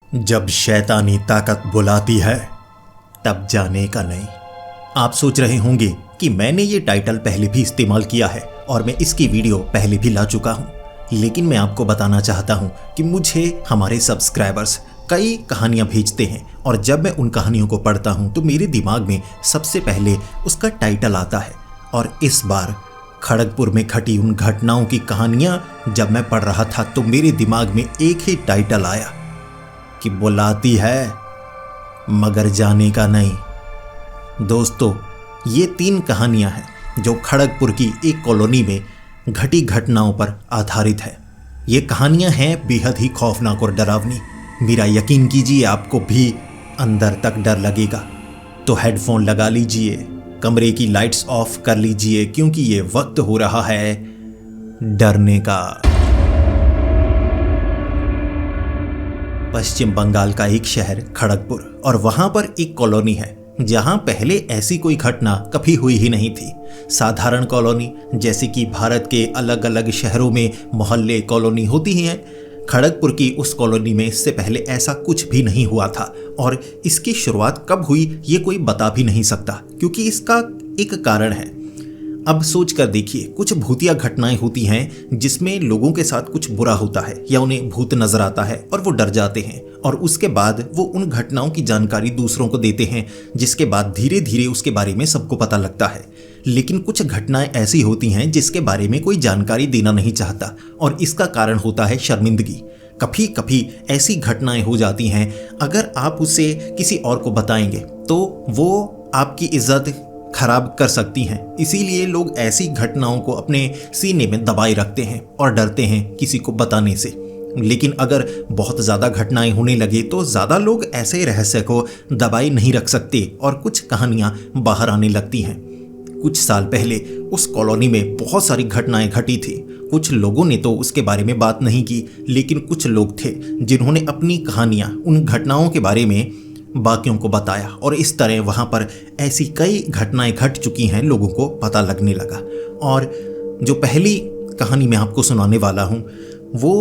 जब शैतानी ताकत बुलाती है तब जाने का नहीं। आप सोच रहे होंगे कि मैंने ये टाइटल पहले भी इस्तेमाल किया है और मैं इसकी वीडियो पहले भी ला चुका हूँ, लेकिन मैं आपको बताना चाहता हूँ कि मुझे हमारे सब्सक्राइबर्स कई कहानियाँ भेजते हैं और जब मैं उन कहानियों को पढ़ता हूँ तो मेरे दिमाग में सबसे पहले उसका टाइटल आता है। और इस बार खड़गपुर में घटी उन घटनाओं की कहानियाँ जब मैं पढ़ रहा था तो मेरे दिमाग में एक ही टाइटल आया कि बुलाती है मगर जाने का नहीं। दोस्तों, ये 3 कहानियां हैं जो खड़गपुर की एक कॉलोनी में घटी घटनाओं पर आधारित है। ये कहानियां हैं बेहद ही खौफनाक और डरावनी। मेरा यकीन कीजिए आपको भी अंदर तक डर लगेगा। तो हेडफोन लगा लीजिए, कमरे की लाइट्स ऑफ कर लीजिए, क्योंकि ये वक्त हो रहा है डरने का। पश्चिम बंगाल का एक शहर खड़गपुर, और वहां पर एक कॉलोनी है जहां पहले ऐसी कोई घटना कभी हुई ही नहीं थी। साधारण कॉलोनी, जैसे कि भारत के अलग अलग शहरों में मोहल्ले कॉलोनी होती ही हैं, खड़गपुर की उस कॉलोनी में इससे पहले ऐसा कुछ भी नहीं हुआ था। और इसकी शुरुआत कब हुई ये कोई बता भी नहीं सकता, क्योंकि इसका एक कारण है। अब सोच कर देखिए, कुछ भूतिया घटनाएं होती हैं जिसमें लोगों के साथ कुछ बुरा होता है या उन्हें भूत नजर आता है और वो डर जाते हैं, और उसके बाद वो उन घटनाओं की जानकारी दूसरों को देते हैं, जिसके बाद धीरे धीरे उसके बारे में सबको पता लगता है। लेकिन कुछ घटनाएं ऐसी होती हैं जिसके बारे में कोई जानकारी देना नहीं चाहता, और इसका कारण होता है शर्मिंदगी। कभी कभी ऐसी घटनाएं हो जाती हैं, अगर आप उसे किसी और को बताएंगे तो वो आपकी इज्जत खराब कर सकती हैं। इसीलिए लोग ऐसी घटनाओं को अपने सीने में दबाए रखते हैं और डरते हैं किसी को बताने से। लेकिन अगर बहुत ज़्यादा घटनाएं होने लगे तो ज़्यादा लोग ऐसे रहस्य को दबाए नहीं रख सकते और कुछ कहानियां बाहर आने लगती हैं। कुछ साल पहले उस कॉलोनी में बहुत सारी घटनाएं घटी थी। कुछ लोगों ने तो उसके बारे में बात नहीं की, लेकिन कुछ लोग थे जिन्होंने अपनी कहानियां उन घटनाओं के बारे में बाकियों को बताया, और इस तरह वहां पर ऐसी कई घटनाएं घट चुकी हैं, लोगों को पता लगने लगा। और जो पहली कहानी मैं आपको सुनाने वाला हूं वो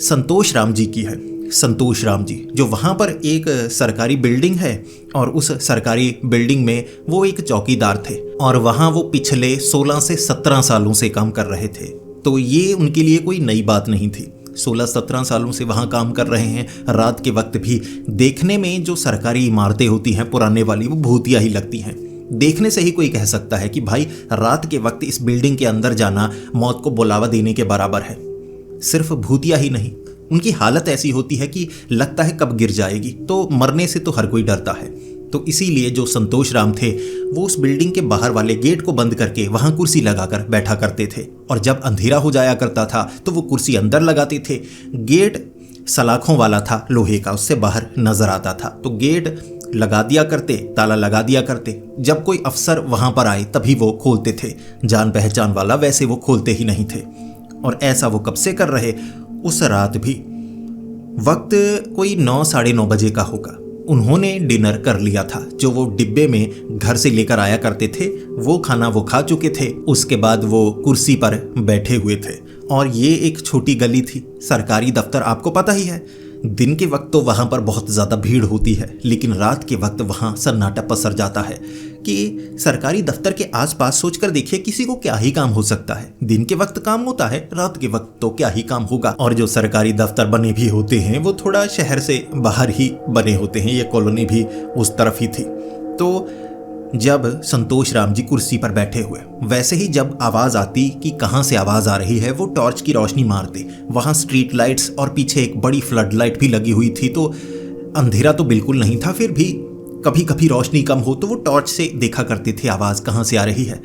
संतोष राम जी की है। संतोष राम जी जो वहां पर एक सरकारी बिल्डिंग है, और उस सरकारी बिल्डिंग में वो एक चौकीदार थे, और वहां वो पिछले 16 से 17 सालों से काम कर रहे थे। तो ये उनके लिए कोई नई बात नहीं थी। 16-17 सालों से वहाँ काम कर रहे हैं। रात के वक्त भी देखने में जो सरकारी इमारतें होती हैं पुराने वाली, वो भूतिया ही लगती हैं। देखने से ही कोई कह सकता है कि भाई रात के वक्त इस बिल्डिंग के अंदर जाना मौत को बुलावा देने के बराबर है। सिर्फ भूतिया ही नहीं, उनकी हालत ऐसी होती है कि लगता है कब गिर जाएगी। तो मरने से तो हर कोई डरता है। तो इसीलिए जो संतोष राम थे वो उस बिल्डिंग के बाहर वाले गेट को बंद करके वहां कुर्सी लगाकर बैठा करते थे, और जब अंधेरा हो जाया करता था तो वो कुर्सी अंदर लगाते थे। गेट सलाखों वाला था, लोहे का, उससे बाहर नजर आता था। तो गेट लगा दिया करते, ताला लगा दिया करते। जब कोई अफसर वहां पर आए तभी वो खोलते थे। जान पहचान वाला, वैसे वो खोलते ही नहीं थे। और ऐसा वो कब से कर रहे। उस रात भी वक्त कोई 9-9:30 बजे का होगा। उन्होंने डिनर कर लिया था, जो वो डिब्बे में घर से लेकर आया करते थे। वो खाना वो खा चुके थे। उसके बाद वो कुर्सी पर बैठे हुए थे, और ये एक छोटी गली थी। सरकारी दफ्तर आपको पता ही है, दिन के वक्त तो वहाँ पर बहुत ज़्यादा भीड़ होती है, लेकिन रात के वक्त वहाँ सन्नाटा पसर जाता है कि सरकारी दफ्तर के आसपास सोचकर देखिए किसी को क्या ही काम हो सकता है। दिन के वक्त काम होता है, रात के वक्त तो क्या ही काम होगा। और जो सरकारी दफ्तर बने भी होते हैं वो थोड़ा शहर से बाहर ही बने होते हैं। ये कॉलोनी भी उस तरफ ही थी। तो जब संतोष राम जी कुर्सी पर बैठे हुए, वैसे ही जब आवाज़ आती कि कहाँ से आवाज़ आ रही है, वो टॉर्च की रोशनी मारते। वहाँ स्ट्रीट लाइट्स और पीछे एक बड़ी फ्लड लाइट भी लगी हुई थी, तो अंधेरा तो बिल्कुल नहीं था। फिर भी कभी कभी रोशनी कम हो तो वो टॉर्च से देखा करते थे आवाज़ कहाँ से आ रही है।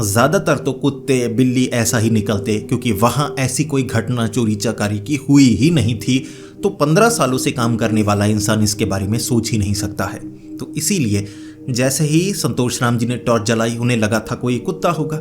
ज़्यादातर तो कुत्ते बिल्ली ऐसा ही निकलते, क्योंकि वहाँ ऐसी कोई घटना चोरी चकारी की हुई ही नहीं थी। तो 15 सालों से काम करने वाला इंसान इसके बारे में सोच ही नहीं सकता है। तो इसीलिए जैसे ही संतोष राम जी ने टॉर्च जलाई, उन्हें लगा था कोई कुत्ता होगा,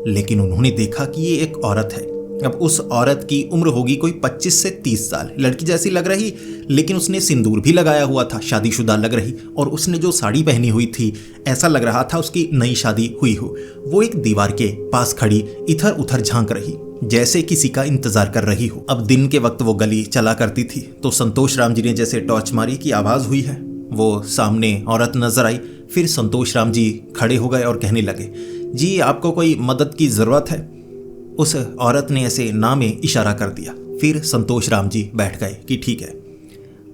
लेकिन उन्होंने देखा कि ये एक औरत है। अब उस औरत की उम्र होगी कोई 25 से 30 साल, लड़की जैसी लग रही, लेकिन उसने सिंदूर भी लगाया हुआ था, शादीशुदा लग रही। और उसने जो साड़ी पहनी हुई थी ऐसा लग रहा था उसकी नई शादी हुई हो। वो एक दीवार के पास खड़ी इधर उधर झांक रही। जैसे किसी का इंतजार कर रही हो। अब दिन के वक्त वो गली चला करती थी, तो संतोष राम जी ने जैसे टॉर्च मारी कि आवाज हुई है, वो सामने औरत नजर आई। फिर संतोष राम जी खड़े हो गए और कहने लगे, जी आपको कोई मदद की जरूरत है? उस औरत ने ऐसे ना में इशारा कर दिया। फिर संतोष राम जी बैठ गए कि ठीक है,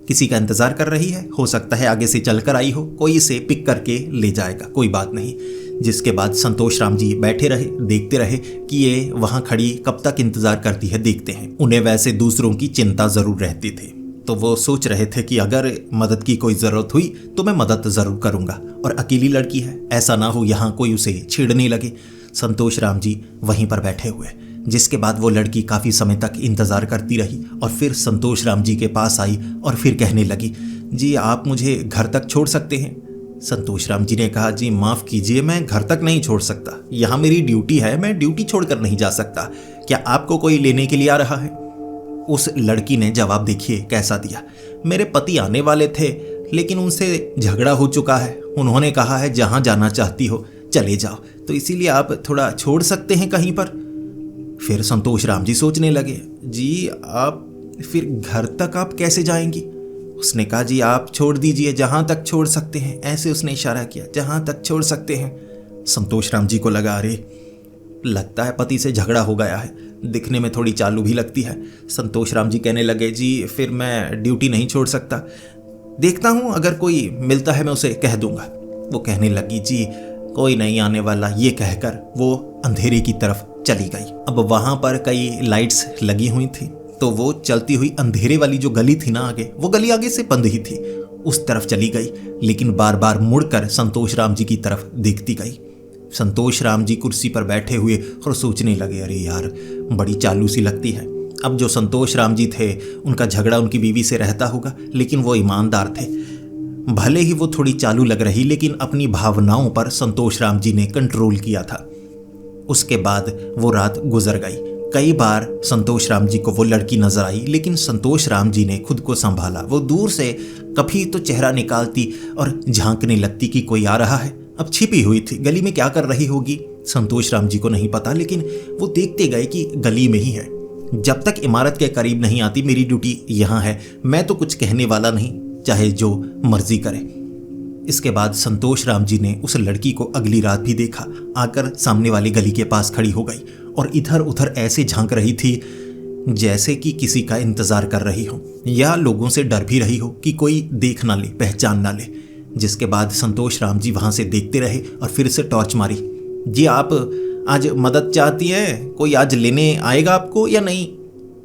किसी का इंतजार कर रही है, हो सकता है आगे से चलकर आई हो, कोई इसे पिक करके ले जाएगा, कोई बात नहीं। जिसके बाद संतोष राम जी बैठे रहे, देखते रहे कि ये वहां खड़ी कब तक इंतजार करती है, देखते हैं। उन्हें वैसे दूसरों की चिंता जरूर रहती थी, तो वो सोच रहे थे कि अगर मदद की कोई ज़रूरत हुई तो मैं मदद ज़रूर करूंगा, और अकेली लड़की है, ऐसा ना हो यहाँ कोई उसे छेड़ने लगे। संतोष राम जी वहीं पर बैठे हुए। जिसके बाद वो लड़की काफ़ी समय तक इंतज़ार करती रही और फिर संतोष राम जी के पास आई और फिर कहने लगी, जी आप मुझे घर तक छोड़ सकते हैं? संतोष राम जी ने कहा, जी माफ़ कीजिए, मैं घर तक नहीं छोड़ सकता, यहाँ मेरी ड्यूटी है, मैं ड्यूटी छोड़कर नहीं जा सकता। क्या आपको कोई लेने के लिए आ रहा है? उस लड़की ने जवाब देखिए कैसा दिया, मेरे पति आने वाले थे लेकिन उनसे झगड़ा हो चुका है, उन्होंने कहा है जहाँ जाना चाहती हो चले जाओ, तो इसीलिए आप थोड़ा छोड़ सकते हैं कहीं पर। फिर संतोष राम जी सोचने लगे, जी आप फिर घर तक आप कैसे जाएंगी? उसने कहा, जी आप छोड़ दीजिए, जहाँ तक छोड़ सकते हैं, ऐसे उसने इशारा किया, जहाँ तक छोड़ सकते हैं। संतोष राम जी को लगा, अरे लगता है पति से झगड़ा हो गया है, दिखने में थोड़ी चालू भी लगती है। संतोष राम जी कहने लगे, जी फिर मैं ड्यूटी नहीं छोड़ सकता, देखता हूँ अगर कोई मिलता है मैं उसे कह दूंगा। वो कहने लगी, जी कोई नहीं आने वाला, ये कहकर वो अंधेरे की तरफ चली गई। अब वहां पर कई लाइट्स लगी हुई थी, तो वो चलती हुई अंधेरे वाली जो गली थी ना आगे, वो गली आगे से बंद ही थी, उस तरफ चली गई, लेकिन बार बार मुड़कर संतोष राम जी की तरफ देखती गई। संतोष राम जी कुर्सी पर बैठे हुए और सोचने लगे, अरे यार बड़ी चालू सी लगती है। अब जो संतोष राम जी थे उनका झगड़ा उनकी बीवी से रहता होगा, लेकिन वो ईमानदार थे। भले ही वो थोड़ी चालू लग रही, लेकिन अपनी भावनाओं पर संतोष राम जी ने कंट्रोल किया था। उसके बाद वो रात गुजर गई। कई बार संतोष राम जी को वो लड़की नजर आई, लेकिन संतोष राम जी ने खुद को संभाला। वो दूर से कभी तो चेहरा निकालती और झांकने लगती कि कोई आ रहा है। अब छिपी हुई थी, गली में क्या कर रही होगी संतोष राम जी को नहीं पता, लेकिन वो देखते गए कि गली में ही है। जब तक इमारत के करीब नहीं आती, मेरी ड्यूटी यहाँ है, मैं तो कुछ कहने वाला नहीं, चाहे जो मर्जी करे। इसके बाद संतोष राम जी ने उस लड़की को अगली रात भी देखा, आकर सामने वाली गली के पास खड़ी हो गई और इधर उधर ऐसे झांक रही थी जैसे कि किसी का इंतजार कर रही हो, या लोगों से डर भी रही हो कि कोई देख ना ले, पहचान ना ले। जिसके बाद संतोष राम जी वहां से देखते रहे और फिर से टॉर्च मारी, जी आप आज मदद चाहती हैं, कोई आज लेने आएगा आपको या नहीं?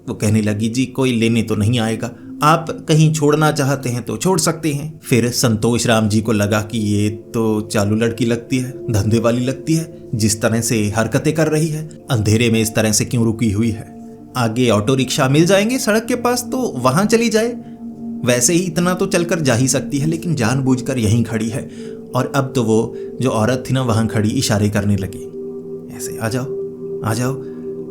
वो कहने लगी, जी कोई लेने तो नहीं आएगा, आप कहीं छोड़ना चाहते हैं तो छोड़ सकते हैं। फिर संतोष राम जी को लगा कि ये तो चालू लड़की लगती है, धंधे वाली लगती है, जिस तरह से हरकतें कर रही है, अंधेरे में इस तरह से क्यों रुकी हुई है? आगे ऑटो रिक्शा मिल जाएंगे सड़क के पास, तो वहां चली जाए, वैसे ही इतना तो चलकर जा ही सकती है, लेकिन जानबूझकर यहीं खड़ी है। और अब तो वो जो औरत थी ना वहां खड़ी इशारे करने लगी, ऐसे आ जाओ आ जाओ।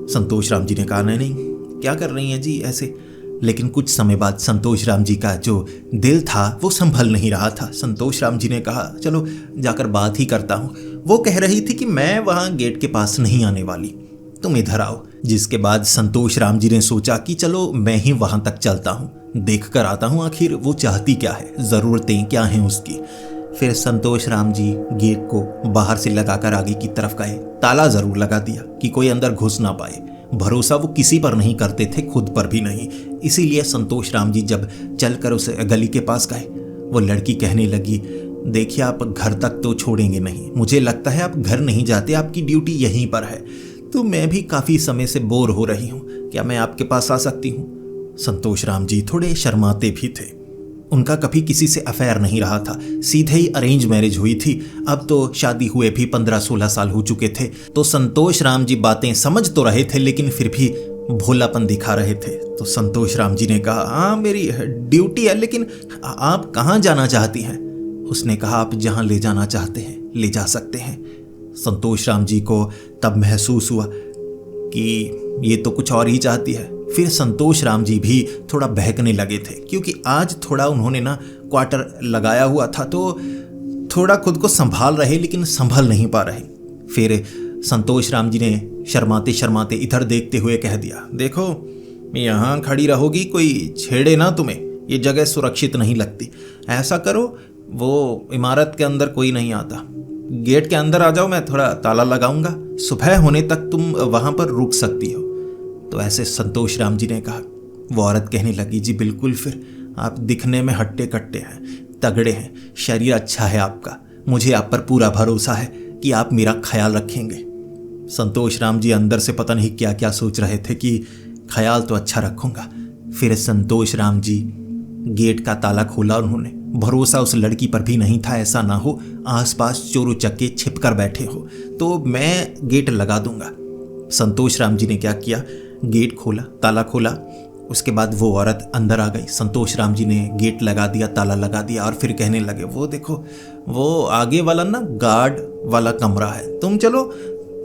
संतोष राम जी ने कहा, नहीं क्या कर रही हैं जी ऐसे। लेकिन कुछ समय बाद संतोष राम जी का जो दिल था वो संभल नहीं रहा था। संतोष राम जी ने कहा, चलो जाकर बात ही करता हूँ। वो कह रही थी कि मैं वहाँ गेट के पास नहीं आने वाली, तुम इधर आओ। जिसके बाद संतोष राम जी ने सोचा कि चलो मैं ही वहाँ तक चलता हूँ, देख कर आता हूँ आखिर वो चाहती क्या है, ज़रूरतें क्या हैं उसकी। फिर संतोष राम जी गेट को बाहर से लगाकर आगे की तरफ गए, ताला ज़रूर लगा दिया कि कोई अंदर घुस ना पाए। भरोसा वो किसी पर नहीं करते थे, खुद पर भी नहीं। इसीलिए संतोष राम जी जब चलकर उस गली के पास गए, वो लड़की कहने लगी, देखिए आप घर तक तो छोड़ेंगे नहीं, मुझे लगता है आप घर नहीं जाते, आपकी ड्यूटी यहीं पर है, तो मैं भी काफ़ी समय से बोर हो रही हूँ, क्या मैं आपके पास आ सकती हूँ? संतोष राम जी थोड़े शर्माते भी थे, उनका कभी किसी से अफेयर नहीं रहा था, सीधे ही अरेंज मैरिज हुई थी। अब तो शादी हुए भी 15-16 साल हो चुके थे। तो संतोष राम जी बातें समझ तो रहे थे, लेकिन फिर भी भोलापन दिखा रहे थे। तो संतोष राम जी ने कहा, हाँ मेरी ड्यूटी है, लेकिन आप कहाँ जाना चाहती हैं? उसने कहा, आप जहाँ ले जाना चाहते हैं ले जा सकते हैं। संतोष राम जी को तब महसूस हुआ कि ये तो कुछ और ही चाहती है। फिर संतोष राम जी भी थोड़ा बहकने लगे थे, क्योंकि आज थोड़ा उन्होंने ना क्वार्टर लगाया हुआ था, तो थोड़ा खुद को संभाल रहे, लेकिन संभल नहीं पा रहे। फिर संतोष राम जी ने शर्माते शर्माते इधर देखते हुए कह दिया, देखो यहाँ खड़ी रहोगी, कोई छेड़े ना तुम्हें, ये जगह सुरक्षित नहीं लगती। ऐसा करो, वो इमारत के अंदर कोई नहीं आता, गेट के अंदर आ जाओ, मैं थोड़ा ताला लगाऊंगा, सुबह होने तक तुम वहाँ पर रुक सकती हो। तो ऐसे संतोष राम जी ने कहा। वो औरत कहने लगी, जी बिल्कुल, फिर आप दिखने में हट्टे कट्टे हैं, तगड़े हैं, शरीर अच्छा है आपका, मुझे आप पर पूरा भरोसा है कि आप मेरा ख्याल रखेंगे। संतोष राम जी अंदर से पता नहीं क्या क्या सोच रहे थे कि ख्याल तो अच्छा रखूंगा। फिर संतोष राम जी गेट का ताला खोला उन्होंने। भरोसा उस लड़की पर भी नहीं था, ऐसा ना हो आसपास चोर उचक्के छिप कर बैठे हो, तो मैं गेट लगा दूंगा। संतोष राम जी ने क्या किया, गेट खोला, ताला खोला। उसके बाद वो औरत अंदर आ गई। संतोष राम जी ने गेट लगा दिया, ताला लगा दिया और फिर कहने लगे, वो देखो वो आगे वाला ना गार्ड वाला कमरा है, तुम चलो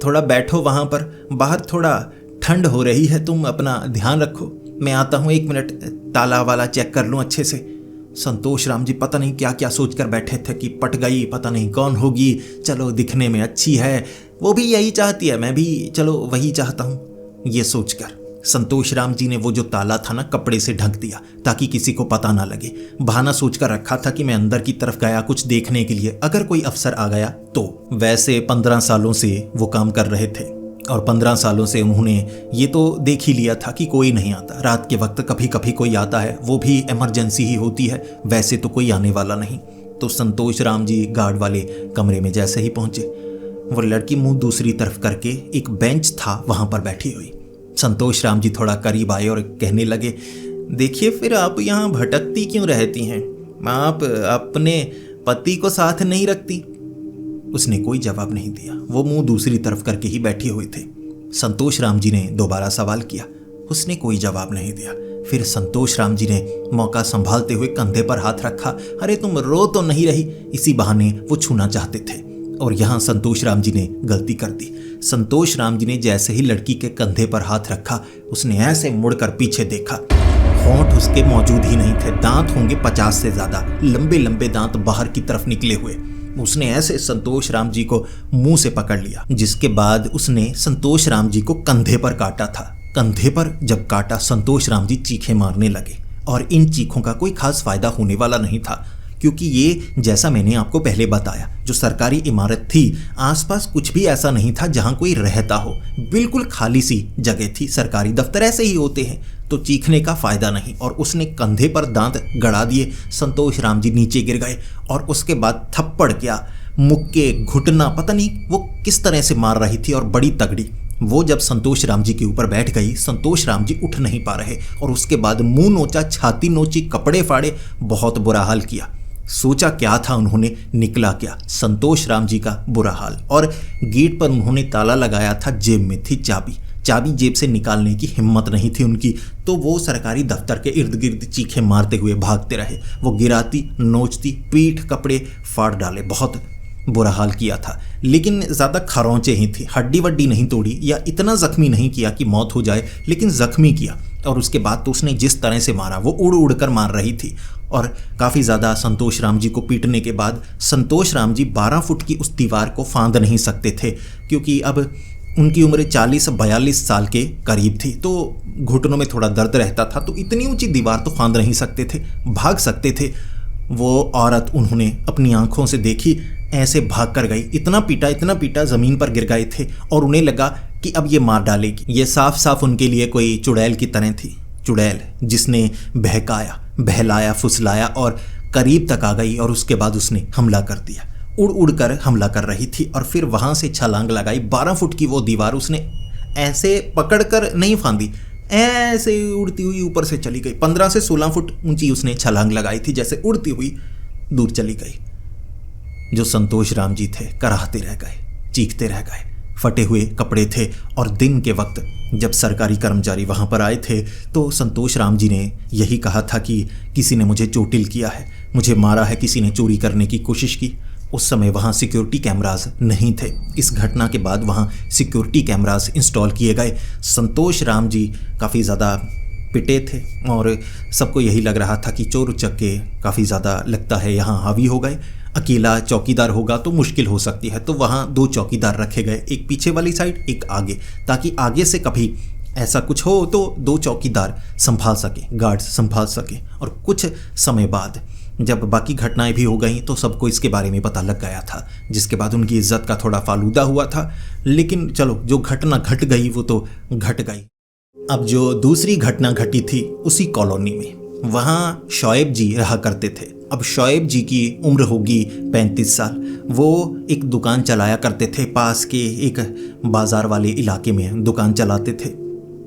थोड़ा बैठो वहाँ पर, बाहर थोड़ा ठंड हो रही है, तुम अपना ध्यान रखो, मैं आता हूँ 1 मिनट, ताला वाला चेक कर लूँ अच्छे से। संतोष राम जी पता नहीं क्या क्या सोच कर बैठे थे कि पट गई, पता नहीं कौन होगी, चलो दिखने में अच्छी है, वो भी यही चाहती है, मैं भी चलो वही चाहता हूँ। ये सोचकर संतोष राम जी ने वो जो ताला था ना कपड़े से ढक दिया ताकि किसी को पता ना लगे। बहाना सोचकर रखा था कि मैं अंदर की तरफ गया कुछ देखने के लिए, अगर कोई अफसर आ गया तो। वैसे 15 सालों से वो काम कर रहे थे और 15 सालों से उन्होंने ये तो देख ही लिया था कि कोई नहीं आता। रात के वक्त कभी कभी कोई आता है, वो भी इमरजेंसी ही होती है, वैसे तो कोई आने वाला नहीं। तो संतोष राम जी गार्ड वाले कमरे में जैसे ही पहुंचे, वो लड़की मुंह दूसरी तरफ करके एक बेंच था वहां पर बैठी हुई। संतोष राम जी थोड़ा करीब आए और कहने लगे, देखिए फिर आप यहाँ भटकती क्यों रहती हैं, आप अपने पति को साथ नहीं रखती? उसने कोई जवाब नहीं दिया, वो मुंह दूसरी तरफ करके ही बैठे हुए थे। संतोष राम जी ने दोबारा सवाल किया, उसने कोई जवाब नहीं दिया। फिर संतोष राम जी ने मौका संभालते हुए कंधे पर हाथ रखा, अरे तुम रो तो नहीं रही? इसी बहाने वो छूना चाहते थे और यहाँ संतोष राम जी ने गलती कर दी। संतोष राम जी ने जैसे ही लड़की के कंधे पर हाथ रखा, उसने ऐसे मुड़कर पीछे देखा, होंठ उसके मौजूद ही नहीं थे, दांत होंगे 50 से ज्यादा, लंबे लंबे दांत बाहर की तरफ निकले हुए। उसने ऐसे संतोष राम जी को मुंह से पकड़ लिया, जिसके बाद उसने संतोष राम जी को कंधे पर काटा था। कंधे पर जब काटा, संतोष राम जी चीखें मारने लगे और इन चीखों का कोई खास फायदा होने वाला नहीं था, क्योंकि ये जैसा मैंने आपको पहले बताया, जो सरकारी इमारत थी, आसपास कुछ भी ऐसा नहीं था जहां कोई रहता हो, बिल्कुल खाली सी जगह थी। सरकारी दफ्तर ऐसे ही होते हैं, तो चीखने का फायदा नहीं। और उसने कंधे पर दांत गड़ा दिए, संतोष राम जी नीचे गिर गए और उसके बाद थप्पड़ क्या, मुक्के, घुटना, पता नहीं वो किस तरह से मार रही थी और बड़ी तगड़ी। वो जब संतोष राम जी के ऊपर बैठ गई, संतोष राम जी उठ नहीं पा रहे और उसके बाद मुंह नोचा, छाती नोची, कपड़े फाड़े, बहुत बुरा हाल किया। सोचा क्या था उन्होंने, निकला क्या, संतोष राम जी का बुरा हाल। और गेट पर उन्होंने ताला लगाया था, जेब में थी चाबी, चाबी जेब से निकालने की हिम्मत नहीं थी उनकी, तो वो सरकारी दफ्तर के इर्द गिर्द चीखें मारते हुए भागते रहे। वो गिराती, नोचती, पीठ, कपड़े फाड़ डाले, बहुत बुरा हाल किया था। लेकिन ज़्यादा खरोंचे ही थी, हड्डी वड्डी नहीं तोड़ी या इतना ज़ख्मी नहीं किया कि मौत हो जाए, लेकिन ज़ख्मी किया। और उसके बाद तो उसने जिस तरह से मारा, वो उड़ उड़ कर मार रही थी। और काफ़ी ज़्यादा संतोष राम जी को पीटने के बाद संतोष राम जी 12 फुट की उस दीवार को फांद नहीं सकते थे, क्योंकि अब उनकी उम्र 40-42 साल के करीब थी, तो घुटनों में थोड़ा दर्द रहता था, तो इतनी ऊंची दीवार तो फांद नहीं सकते थे, भाग सकते थे। वो औरत उन्होंने अपनी आंखों से देखी, ऐसे भाग कर गई। इतना पीटा, ज़मीन पर गिर गए थे और उन्हें लगा कि अब ये मार डालेगी। ये साफ साफ उनके लिए कोई चुड़ैल की तरह थी, चुड़ैल जिसने बहकाया, बहलाया, फुसलाया और करीब तक आ गई और उसके बाद उसने हमला कर दिया। उड़ उड़ कर हमला कर रही थी और फिर वहाँ से छलांग लगाई। 12 फुट की वो दीवार उसने ऐसे पकड़ कर नहीं फांदी, ऐसे उड़ती हुई ऊपर से चली गई। 15 से 16 फुट ऊंची उसने छलांग लगाई थी, जैसे उड़ती हुई दूर चली गई। जो संतोष राम जी थे कराहते रह गए, चीखते रह गए। फटे हुए कपड़े थे और दिन के वक्त जब सरकारी कर्मचारी वहाँ पर आए थे तो संतोष राम जी ने यही कहा था कि किसी ने मुझे चोटिल किया है, मुझे मारा है, किसी ने चोरी करने की कोशिश की। उस समय वहाँ सिक्योरिटी कैमरास नहीं थे। इस घटना के बाद वहाँ सिक्योरिटी कैमरास इंस्टॉल किए गए। संतोष राम जी काफ़ी ज़्यादा पिटे थे और सबको यही लग रहा था कि चोर उचक्के काफ़ी ज़्यादा लगता है यहाँ हावी हो गए। अकेला चौकीदार होगा तो मुश्किल हो सकती है, तो वहाँ 2 चौकीदार रखे गए, एक पीछे वाली साइड, एक आगे, ताकि आगे से कभी ऐसा कुछ हो तो 2 चौकीदार संभाल सके, गार्ड्स संभाल सके। और कुछ समय बाद जब बाकी घटनाएं भी हो गई तो सबको इसके बारे में पता लग गया था, जिसके बाद उनकी इज्जत का थोड़ा फालूदा हुआ था। लेकिन चलो, जो घटना घट गई वो तो घट गई। अब जो दूसरी घटना घटी थी उसी कॉलोनी में, वहाँ शोएब जी रहा करते थे। अब शोएब जी की उम्र होगी 35 साल। वो एक दुकान चलाया करते थे, पास के एक बाजार वाले इलाके में दुकान चलाते थे।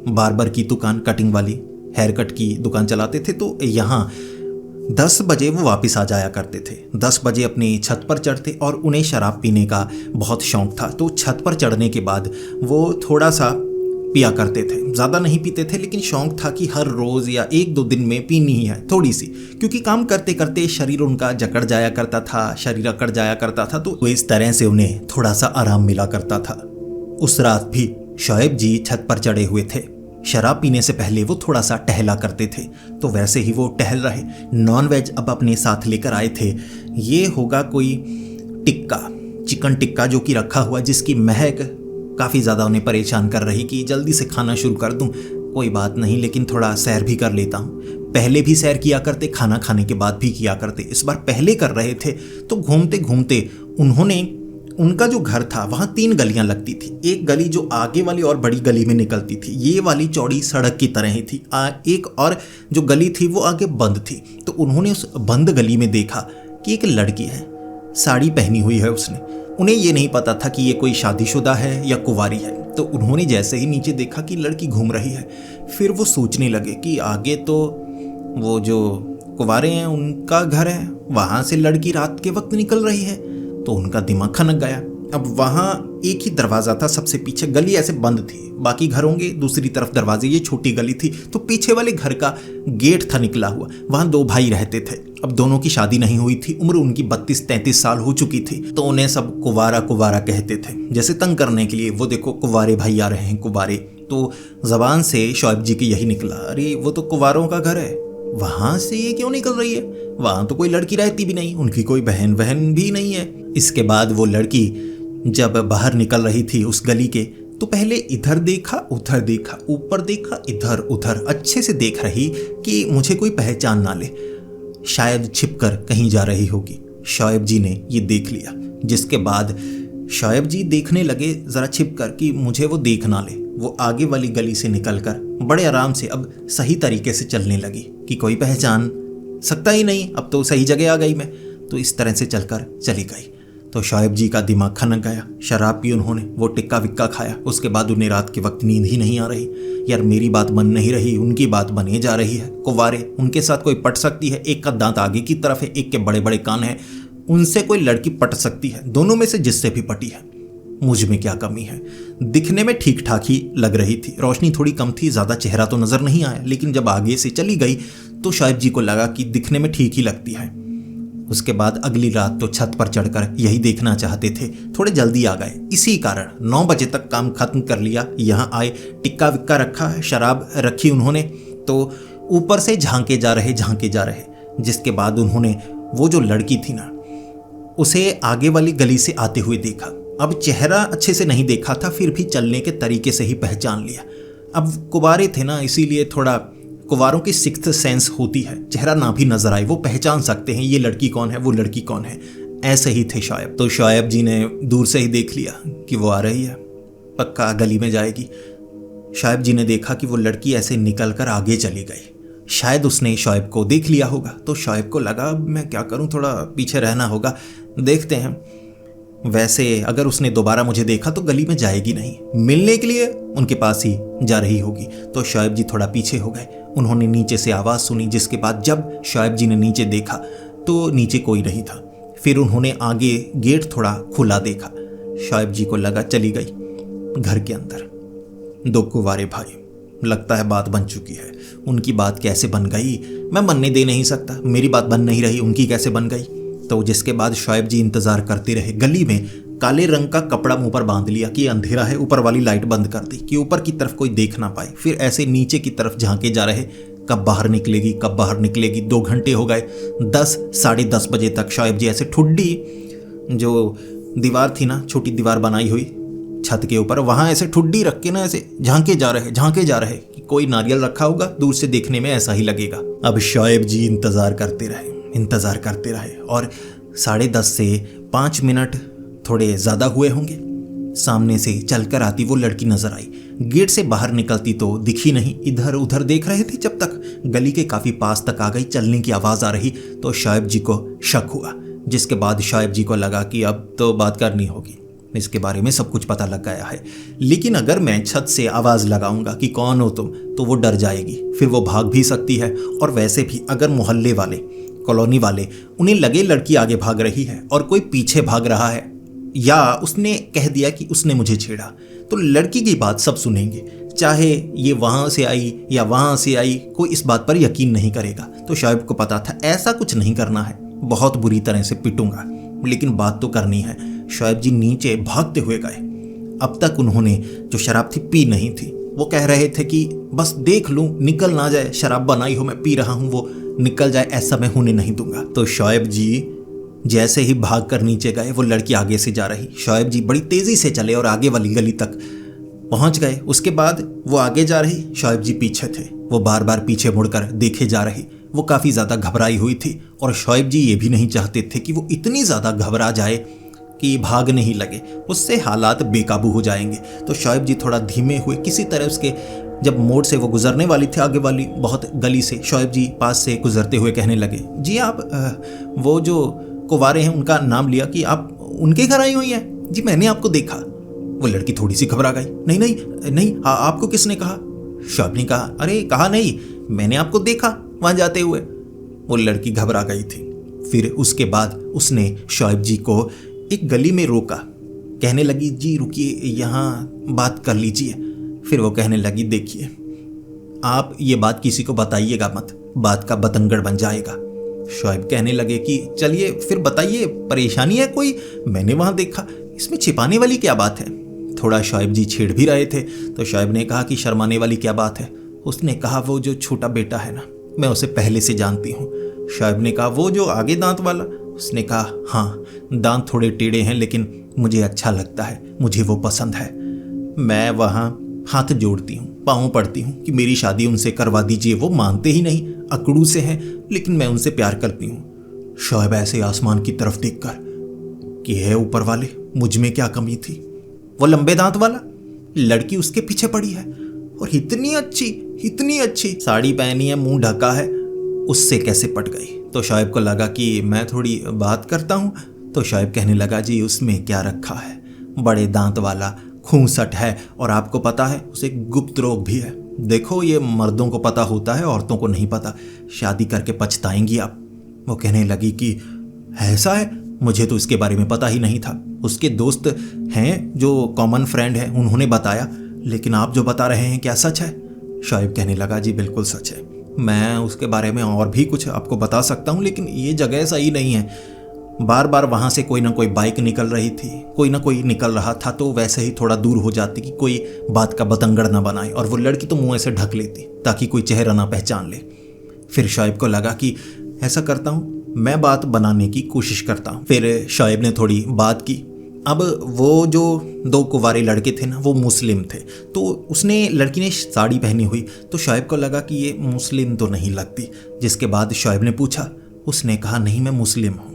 बार्बर की दुकान, कटिंग वाली, हेयर कट की दुकान चलाते थे। तो यहाँ 10 बजे वो वापस आ जाया करते थे। 10 बजे अपनी छत पर चढ़ते और उन्हें शराब पीने का बहुत शौक था। तो छत पर चढ़ने के बाद वो थोड़ा सा पिया करते थे, ज़्यादा नहीं पीते थे, लेकिन शौक था कि हर रोज़ या 1-2 दिन में पीनी ही है थोड़ी सी, क्योंकि काम करते करते शरीर उनका जकड़ जाया करता था, शरीर अकड़ जाया करता था। तो इस तरह से उन्हें थोड़ा सा आराम मिला करता था। उस रात भी शोएब जी छत पर चढ़े हुए थे। शराब पीने से पहले वो थोड़ा सा टहला करते थे, तो वैसे ही वो टहल रहे। नॉनवेज अब अपने साथ लेकर आए थे। ये होगा कोई टिक्का, चिकन टिक्का जो कि रखा हुआ, जिसकी महक काफ़ी ज़्यादा उन्हें परेशान कर रही कि जल्दी से खाना शुरू कर दूं। कोई बात नहीं, लेकिन थोड़ा सैर भी कर लेता हूँ। पहले भी सैर किया करते, खाना खाने के बाद भी किया करते, इस बार पहले कर रहे थे। तो घूमते घूमते उन्होंने, उनका जो घर था वहाँ 3 गलियाँ लगती थी। एक गली जो आगे वाली और बड़ी गली में निकलती थी, ये वाली चौड़ी सड़क की तरह ही थी। एक और जो गली थी वो आगे बंद थी। तो उन्होंने उस बंद गली में देखा कि एक लड़की है, साड़ी पहनी हुई है उसने। उन्हें ये नहीं पता था कि ये कोई शादीशुदा है या कुंवारी है। तो उन्होंने जैसे ही नीचे देखा कि लड़की घूम रही है, फिर वो सोचने लगे कि आगे तो वो जो कुंवारे हैं उनका घर है, वहाँ से लड़की रात के वक्त निकल रही है। तो उनका दिमाग खनक गया। अब वहाँ एक ही दरवाज़ा था, सबसे पीछे गली ऐसे बंद थी, बाकी घर होंगे दूसरी तरफ दरवाजे। ये छोटी गली थी, तो पीछे वाले घर का गेट था निकला हुआ। वहाँ 2 भाई रहते थे। अब दोनों की शादी नहीं हुई थी, उम्र उनकी 32-33 साल हो चुकी थी। तो उन्हें सब कुवारा कुवारा कहते थे, जैसे तंग करने के लिए। वो देखो कुवारे भाई आ रहे हैं, कुवारे। तो जबान से शोएब जी की यही निकला, अरे वो तो कुवारों का घर है, वहाँ से ये क्यों निकल रही है? वहाँ तो कोई लड़की रहती भी नहीं, उनकी कोई बहन भी नहीं है। इसके बाद वो लड़की जब बाहर निकल रही थी उस गली के, तो पहले इधर देखा, उधर देखा, ऊपर देखा, इधर उधर, अच्छे से देख रही कि मुझे कोई पहचान ना ले, शायद छिपकर कहीं जा रही होगी। शोएब जी ने ये देख लिया, जिसके बाद शोएब जी देखने लगे ज़रा छिपकर कि मुझे वो देख ना ले। वो आगे वाली गली से निकलकर बड़े आराम से अब सही तरीके से चलने लगी कि कोई पहचान सकता ही नहीं, अब तो सही जगह आ गई मैं। तो इस तरह से चलकर चली गई। तो शोएब जी का दिमाग खनक गया। शराब पी उन्होंने, वो टिक्का विक्का खाया, उसके बाद उन्हें रात के वक्त नींद ही नहीं आ रही। यार मेरी बात बन नहीं रही, उनकी बात बने जा रही है। कुंवारे, उनके साथ कोई पट सकती है, एक का दांत आगे की तरफ है, एक के बड़े बड़े कान हैं, उनसे कोई लड़की पट सकती है, दोनों में से जिससे भी पटी है। मुझ में क्या कमी है? दिखने में ठीक ठाक ही लग रही थी, रोशनी थोड़ी कम थी, ज़्यादा चेहरा तो नज़र नहीं आया, लेकिन जब आगे से चली गई तो शोएब जी को लगा कि दिखने में ठीक ही लगती है। उसके बाद अगली रात तो छत पर चढ़कर यही देखना चाहते थे, थोड़े जल्दी आ गए। इसी कारण 9 बजे तक काम खत्म कर लिया। यहाँ आए, टिक्का विक्का रखा है, शराब रखी उन्होंने, तो ऊपर से झांके जा रहे। जिसके बाद उन्होंने वो जो लड़की थी ना, उसे आगे वाली गली से आते हुए देखा। अब चेहरा अच्छे से नहीं देखा था, फिर भी चलने के तरीके से ही पहचान लिया। अब कुंवारे थे ना, इसीलिए थोड़ा कुंवारों की सिक्स्थ सेंस होती है, चेहरा ना भी नजर आए वो पहचान सकते हैं ये लड़की कौन है, वो लड़की कौन है। ऐसे ही थे शोएब। तो शोएब जी ने दूर से ही देख लिया कि वो आ रही है, पक्का गली में जाएगी। शोएब जी ने देखा कि वो लड़की ऐसे निकल कर आगे चली गई। शायद उसने शोएब को देख लिया होगा, तो शोएब को लगा मैं क्या करूं, थोड़ा पीछे रहना होगा, देखते हैं। वैसे अगर उसने दोबारा मुझे देखा तो गली में जाएगी नहीं, मिलने के लिए उनके पास ही जा रही होगी। तो शोएब जी थोड़ा पीछे हो गए। उन्होंने नीचे से आवाज़ सुनी, जिसके बाद जब शोएब जी ने नीचे देखा तो नीचे कोई नहीं था। फिर उन्होंने आगे गेट थोड़ा खुला देखा। शोएब जी को लगा चली गई। घर के अंदर 2 कुंवारे भाई, लगता है बात बन चुकी है। उनकी बात कैसे बन गई मैं बनने दे नहीं सकता, मेरी बात बन नहीं रही, उनकी कैसे बन गई। तो जिसके बाद शोएब जी इंतज़ार करते रहे। गली में काले रंग का कपड़ा मुंह पर बांध लिया कि अंधेरा है, ऊपर वाली लाइट बंद कर दी कि ऊपर की तरफ कोई देख ना पाए। फिर ऐसे नीचे की तरफ झांके जा रहे, कब बाहर निकलेगी कब बाहर निकलेगी। 2 घंटे हो गए, 10 साढ़े 10 बजे तक शोएब जी ऐसे ठुड्डी, जो दीवार थी ना, छोटी दीवार बनाई हुई छत के ऊपर, वहाँ ऐसे ठुड्डी रख के ना ऐसे झांके जा रहे कि कोई नारियल रखा होगा, दूर से देखने में ऐसा ही लगेगा। अब शोएब जी इंतज़ार करते रहे और 10:30 से 5 मिनट थोड़े ज़्यादा हुए होंगे, सामने से चलकर आती वो लड़की नजर आई। गेट से बाहर निकलती तो दिखी नहीं, इधर उधर देख रहे थे जब तक गली के काफ़ी पास तक आ गई, चलने की आवाज़ आ रही तो शोएब जी को शक हुआ, जिसके बाद शोएब जी को लगा कि अब तो बात करनी होगी, इसके बारे में सब कुछ पता लग गया है। लेकिन अगर मैं छत से आवाज़ लगाऊंगा कि कौन हो तुम, तो वो डर जाएगी, फिर वो भाग भी सकती है। और वैसे भी अगर मोहल्ले वाले, कॉलोनी वाले उन्हें लगे लड़की आगे भाग रही है और कोई पीछे भाग रहा है, या उसने कह दिया कि उसने मुझे छेड़ा, तो लड़की की बात सब सुनेंगे, चाहे ये वहाँ से आई या वहाँ से आई, कोई इस बात पर यकीन नहीं करेगा। तो शोएब को पता था ऐसा कुछ नहीं करना है, बहुत बुरी तरह से पिटूंगा, लेकिन बात तो करनी है। शोएब जी नीचे भागते हुए गए। अब तक उन्होंने जो शराब थी पी नहीं थी। वो कह रहे थे कि बस देख लूं, निकल ना जाए, शराब बनाई हो, मैं पी रहा हूं, वो निकल जाए, ऐसा मैं होने नहीं दूंगा। तो शोएब जी जैसे ही भाग कर नीचे गए, वो लड़की आगे से जा रही, शोएब जी बड़ी तेजी से चले और आगे वाली गली तक पहुंच गए। उसके बाद वो आगे जा रही, शोएब जी पीछे थे। वो बार बार पीछे मुड़कर देखे जा रही। वो काफ़ी ज़्यादा घबराई हुई थी और शोएब जी ये भी नहीं चाहते थे कि वो इतनी ज़्यादा घबरा जाए कि भागने ही लगे, उससे हालात बेकाबू हो जाएंगे। तो शोएब जी थोड़ा धीमे हुए, किसी तरह उसके जब मोड़ से वो गुजरने वाली थी, आगे वाली बहुत गली से, शोएब जी पास से गुजरते हुए कहने लगे, जी आप वो जो कुंवारे हैं उनका नाम लिया कि आप उनके घर आई हुई हैं, जी मैंने आपको देखा। वो लड़की थोड़ी सी घबरा गई, नहीं, आपको किसने कहा? शोएब ने कहा, अरे कहा नहीं, मैंने आपको देखा वहाँ जाते हुए। वो लड़की घबरा गई थी। फिर उसके बाद उसने शोएब जी को एक गली में रोका, कहने लगी, जी रुकिए, यहाँ बात कर लीजिए। फिर वो कहने लगी, देखिए आप ये बात किसी को बताइएगा मत, बात का बतंगड़ बन जाएगा। शोएब कहने लगे कि चलिए फिर बताइए, परेशानी है कोई? मैंने वहाँ देखा, इसमें छिपाने वाली क्या बात है? थोड़ा शोएब जी छेड़ भी रहे थे। तो शोएब ने कहा कि शर्माने वाली क्या बात है? उसने कहा, वो जो छोटा बेटा है ना, मैं उसे पहले से जानती हूँ। शोएब ने कहा, वो जो आगे दांत वाला? उसने कहा, हाँ, दांत थोड़े टेढ़े हैं लेकिन मुझे अच्छा लगता है, मुझे वो पसंद है। मैं वहाँ हाथ जोड़ती हूँ, पाँव पड़ती हूँ कि मेरी शादी उनसे करवा दीजिए। वो मानते ही नहीं, अकड़ू से हैं, लेकिन मैं उनसे प्यार करती हूँ। शोएब ऐसे आसमान की तरफ देखकर कि है ऊपर वाले, मुझ में क्या कमी थी? वो लंबे दांत वाला, लड़की उसके पीछे पड़ी है और इतनी अच्छी साड़ी पहनी है, मुंह ढका है, उससे कैसे पट गई? तो शोएब को लगा कि मैं थोड़ी बात करता हूँ। तो शोएब कहने लगा, जी उसमें क्या रखा है, बड़े दांत वाला, खूंसट है और आपको पता है उसे गुप्त रोग भी है। देखो ये मर्दों को पता होता है, औरतों को नहीं पता, शादी करके पछताएंगी आप। वो कहने लगी कि ऐसा है, मुझे तो इसके बारे में पता ही नहीं था। उसके दोस्त हैं जो कॉमन फ्रेंड हैं, उन्होंने बताया, लेकिन आप जो बता रहे हैं क्या सच है? शोएब कहने लगा, जी बिल्कुल सच है, मैं उसके बारे में और भी कुछ आपको बता सकता हूँ, लेकिन ये जगह सही नहीं है। बार बार वहाँ से कोई ना कोई बाइक निकल रही थी, कोई ना कोई निकल रहा था, तो वैसे ही थोड़ा दूर हो जाती कि कोई बात का बतंगड़ ना बनाए, और वो लड़की तो मुँह ऐसे ढक लेती ताकि कोई चेहरा ना पहचान ले। फिर शोएब को लगा कि ऐसा करता हूँ, मैं बात बनाने की कोशिश करता हूँ। फिर शोएब ने थोड़ी बात की। अब वो जो 2 कुंवारे लड़के थे ना, वो मुस्लिम थे, तो उसने लड़की ने साड़ी पहनी हुई, तो शोएब को लगा कि ये मुस्लिम तो नहीं लगती। जिसके बाद शोएब ने पूछा, उसने कहा, नहीं मैं मुस्लिम हूँ,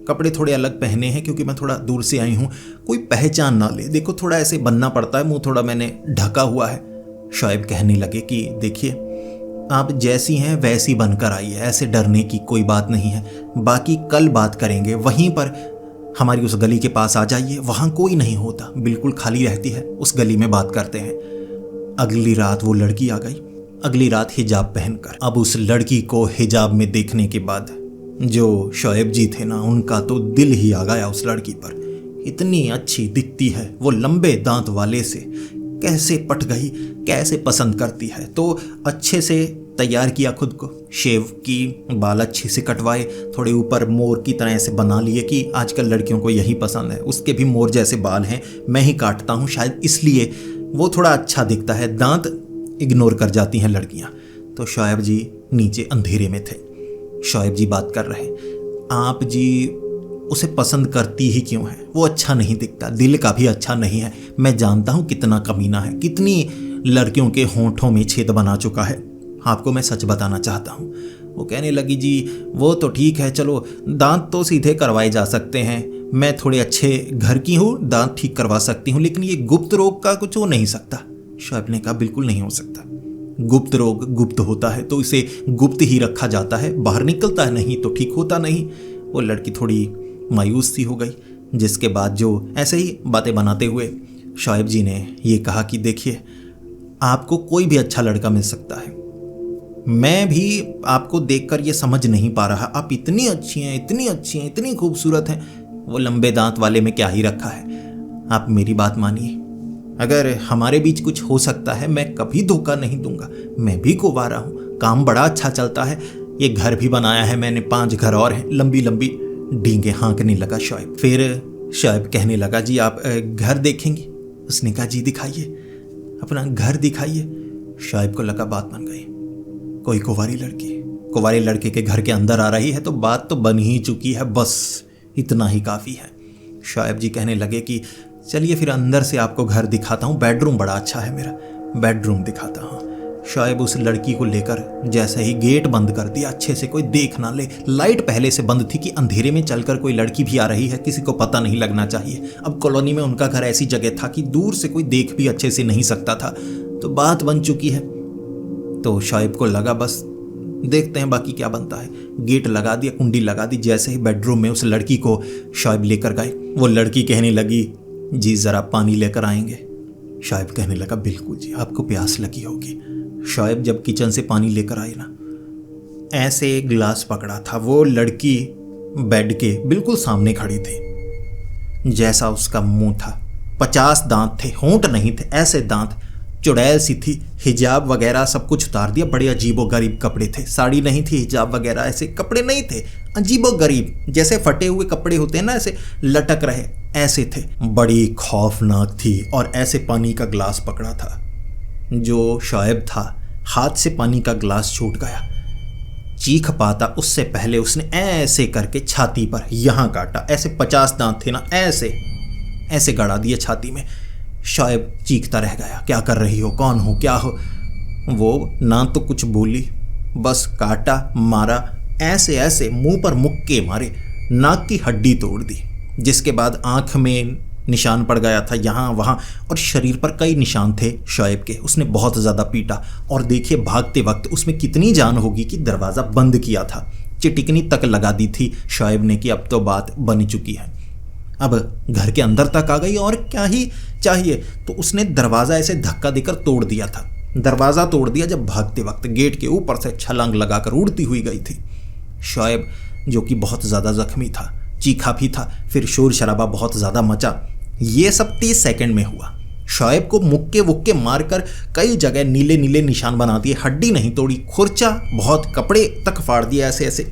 कपड़े थोड़े अलग पहने हैं क्योंकि मैं थोड़ा दूर से आई हूँ, कोई पहचान ना ले, देखो थोड़ा ऐसे बनना पड़ता है, मुँह थोड़ा मैंने ढका हुआ है। शोएब कहने लगे कि देखिए आप जैसी हैं वैसी बनकर आई है, ऐसे डरने की कोई बात नहीं है, बाकी कल बात करेंगे, वहीं पर हमारी उस गली के पास आ जाइए, वहाँ कोई नहीं होता, बिल्कुल खाली रहती है, उस गली में बात करते हैं। अगली रात वो लड़की आ गई, अगली रात हिजाब पहनकर। अब उस लड़की को हिजाब में देखने के बाद जो शोएब जी थे ना, उनका तो दिल ही आ गया उस लड़की पर। इतनी अच्छी दिखती है वो, लंबे दांत वाले से कैसे पट गई, कैसे पसंद करती है। तो अच्छे से तैयार किया खुद को, शेव की, बाल अच्छे से कटवाए, थोड़े ऊपर मोर की तरह से बना लिए कि आजकल लड़कियों को यही पसंद है। उसके भी मोर जैसे बाल हैं, मैं ही काटता हूँ शायद इसलिए वो थोड़ा अच्छा दिखता है, दांत इग्नोर कर जाती हैं लड़कियाँ। तो शोएब जी नीचे अंधेरे में थे। शोएब जी बात कर रहे, आप जी उसे पसंद करती ही क्यों है? वो अच्छा नहीं दिखता, दिल का भी अच्छा नहीं है। मैं जानता हूँ कितना कमीना है, कितनी लड़कियों के होंठों में छेद बना चुका है। आपको मैं सच बताना चाहता हूँ। वो कहने लगी, जी वो तो ठीक है, चलो दांत तो सीधे करवाए जा सकते हैं, मैं थोड़े अच्छे घर की हूँ, दांत ठीक करवा सकती हूँ, लेकिन ये गुप्त रोग का कुछ हो नहीं सकता। शोएब ने कहा, बिल्कुल नहीं हो सकता। गुप्त रोग गुप्त होता है तो इसे गुप्त ही रखा जाता है, बाहर निकलता है नहीं तो ठीक होता नहीं। वो लड़की थोड़ी मायूस सी हो गई, जिसके बाद जो ऐसे ही बातें बनाते हुए शोएब जी ने ये कहा कि देखिए, आपको कोई भी अच्छा लड़का मिल सकता है, मैं भी आपको देखकर ये समझ नहीं पा रहा, आप इतनी अच्छी हैं, इतनी अच्छी हैं, इतनी खूबसूरत हैं, वो लंबे दांत वाले में क्या ही रखा है। आप मेरी बात मानिए, अगर हमारे बीच कुछ हो सकता है, मैं कभी धोखा नहीं दूंगा। मैं भी कुंवारा हूँ, काम बड़ा अच्छा चलता है, ये घर भी बनाया है मैंने, 5 घर और हैं। लंबी लंबी डींगे हाँकने लगा शोएब। फिर शोएब कहने लगा, जी आप घर देखेंगी? उसने कहा, जी दिखाइए, अपना घर दिखाइए। शोएब को लगा बात बन गई, कोई कुंवारी लड़के के घर के अंदर आ रही है तो बात तो बन ही चुकी है, बस इतना ही काफ़ी है। शोएब जी कहने लगे कि चलिए फिर अंदर से आपको घर दिखाता हूँ, बेडरूम बड़ा अच्छा है मेरा, बेडरूम दिखाता हूँ। शोएब उस लड़की को लेकर जैसे ही गेट बंद कर दिया, अच्छे से कोई देख ना ले। लाइट पहले से बंद थी कि अंधेरे में चलकर कोई लड़की भी आ रही है, किसी को पता नहीं लगना चाहिए। अब कॉलोनी में उनका घर ऐसी जगह था कि दूर से कोई देख भी अच्छे से नहीं सकता था, तो बात बन चुकी है। तो शोएब को लगा बस देखते हैं बाकी क्या बनता है। गेट लगा दिया, कुंडी लगा दी। जैसे ही बेडरूम में उस लड़की को शोएब लेकर गए, वो लड़की कहने लगी, जी ज़रा पानी लेकर आएंगे? शोएब कहने लगा, बिल्कुल जी, आपको प्यास लगी होगी। शोएब जब किचन से पानी लेकर आए ना, ऐसे एक गिलास पकड़ा था, वो लड़की बेड के बिल्कुल सामने खड़ी थी। जैसा उसका मुंह था, 50 दांत थे, होंठ नहीं थे, ऐसे दांत, चुड़ैल सी थी। हिजाब वगैरह सब कुछ उतार दिया, बड़े अजीबो गरीब कपड़े थे, साड़ी नहीं थी, हिजाब वगैरह ऐसे कपड़े नहीं थे, अजीबो गरीब जैसे फटे हुए कपड़े होते हैं ना, ऐसे लटक रहे, ऐसे थे। बड़ी खौफनाक थी और ऐसे पानी का गिलास पकड़ा था। जो शोएब था, हाथ से पानी का गिलास छूट गया, चीख पाता उससे पहले उसने ऐसे करके छाती पर यहाँ काटा। ऐसे 50 दांत थे ना, ऐसे ऐसे गड़ा दिए छाती में। शोएब चीखता रह गया, क्या कर रही हो, कौन हो, क्या हो? वो ना तो कुछ बोली, बस काटा, मारा, ऐसे ऐसे मुंह पर मुक्के मारे, नाक की हड्डी तोड़ दी, जिसके बाद आंख में निशान पड़ गया था यहाँ वहाँ, और शरीर पर कई निशान थे शोएब के। उसने बहुत ज़्यादा पीटा, और देखिए भागते वक्त उसमें कितनी जान होगी कि दरवाज़ा बंद किया था। चिटिकनी तक लगा दी थी शोएब ने कि अब तो बात बन चुकी है, अब घर के अंदर तक आ गई और क्या ही चाहिए। तो उसने दरवाज़ा ऐसे धक्का देकर तोड़ दिया था, दरवाज़ा तोड़ दिया जब भागते वक्त गेट के ऊपर से छलांग लगाकर उड़ती हुई गई थी। शोएब जो कि बहुत ज़्यादा जख्मी था, चीखा भी था, फिर शोर शराबा बहुत ज़्यादा मचा। ये सब 30 सेकंड में हुआ। शोएब को मुक्के वुक्के मारकर कई जगह नीले नीले निशान बना दिए, हड्डी नहीं तोड़ी, खुरचा बहुत, कपड़े तक फाड़ दिया, ऐसे ऐसे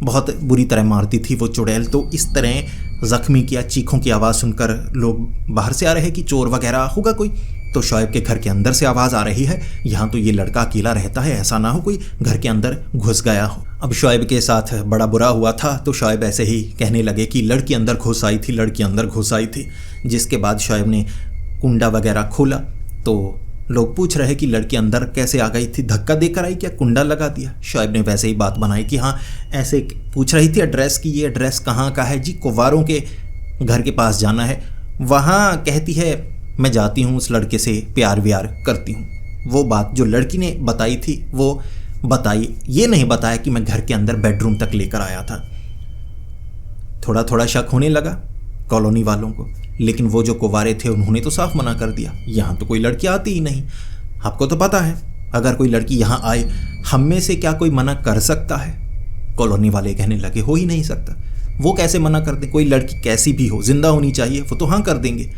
बहुत बुरी तरह मारती थी वो चुड़ैल। तो इस तरह जख्मी किया। चीखों की आवाज़ सुनकर लोग बाहर से आ रहे हैं कि चोर वगैरह होगा कोई। तो शोएब के घर के अंदर से आवाज़ आ रही है, यहाँ तो ये लड़का अकेला रहता है, ऐसा ना हो कोई घर के अंदर घुस गया हो। अब शोएब के साथ बड़ा बुरा हुआ था, तो शोएब ऐसे ही कहने लगे कि लड़की अंदर घुस आई थी, लड़की अंदर घुस आई थी। जिसके बाद शोएब ने कुंडा वगैरह खोला, तो लोग पूछ रहे कि लड़की अंदर कैसे आ गई थी, धक्का देकर आई क्या, कुंडा लगा दिया? शोएब ने वैसे ही बात बनाई कि हाँ, ऐसे पूछ रही थी एड्रेस की, ये एड्रेस कहाँ का है जी? कुंवारों के घर के पास जाना है। वहाँ कहती है मैं जाती हूँ, उस लड़के से प्यार व्यार करती हूँ। वो बात जो लड़की ने बताई थी वो बताई, ये नहीं बताया कि मैं घर के अंदर बेडरूम तक लेकर आया था। थोड़ा थोड़ा शक होने लगा कॉलोनी वालों को, लेकिन वो जो कुंवारे थे उन्होंने तो साफ मना कर दिया, यहाँ तो कोई लड़की आती ही नहीं। आपको तो पता है अगर कोई लड़की यहाँ आए, हम में से क्या कोई मना कर सकता है? कॉलोनी वाले कहने लगे हो ही नहीं सकता। वो कैसे मना कर दें? कोई लड़की कैसी भी हो, जिंदा होनी चाहिए, वो तो हाँ कर देंगे।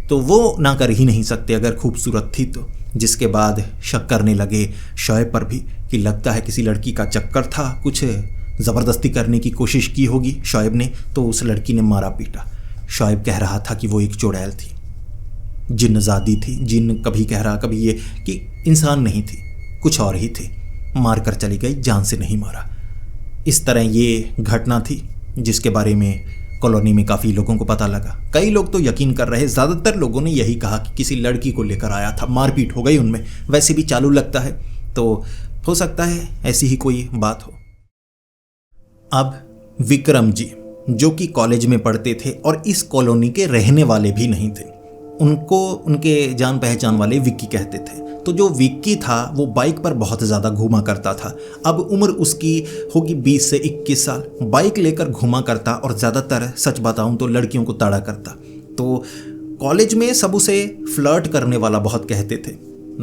तो वो ना कर ही नहीं सकते अगर खूबसूरत थी तो। जिसके बाद शक करने लगे शोएब पर भी कि लगता है किसी लड़की का चक्कर था, कुछ ज़बरदस्ती करने की कोशिश की होगी शोएब ने, तो उस लड़की ने मारा पीटा। शोएब कह रहा था कि वो एक चुड़ैल थी, जिन्नज़ादी थी। जिन्न कभी कह रहा, कभी ये कि इंसान नहीं थी, कुछ और ही थी। मार कर चली गई, जान से नहीं मारा। इस तरह ये घटना थी जिसके बारे में कॉलोनी में काफ़ी लोगों को पता लगा। कई लोग तो यकीन कर रहे, ज़्यादातर लोगों ने यही कहा कि किसी लड़की को लेकर आया था, मारपीट हो गई उनमें। वैसे भी चालू लगता है तो हो सकता है ऐसी ही कोई बात हो। अब विक्रम जी जो कि कॉलेज में पढ़ते थे और इस कॉलोनी के रहने वाले भी नहीं थे, उनको उनके जान पहचान वाले विक्की कहते थे। तो जो विक्की था वो बाइक पर बहुत ज़्यादा घूमा करता था। अब उम्र उसकी होगी 20 से 21 साल। बाइक लेकर घूमा करता और ज़्यादातर सच बताऊं तो लड़कियों को ताड़ा करता। तो कॉलेज में सब उसे फ्लर्ट करने वाला बहुत कहते थे।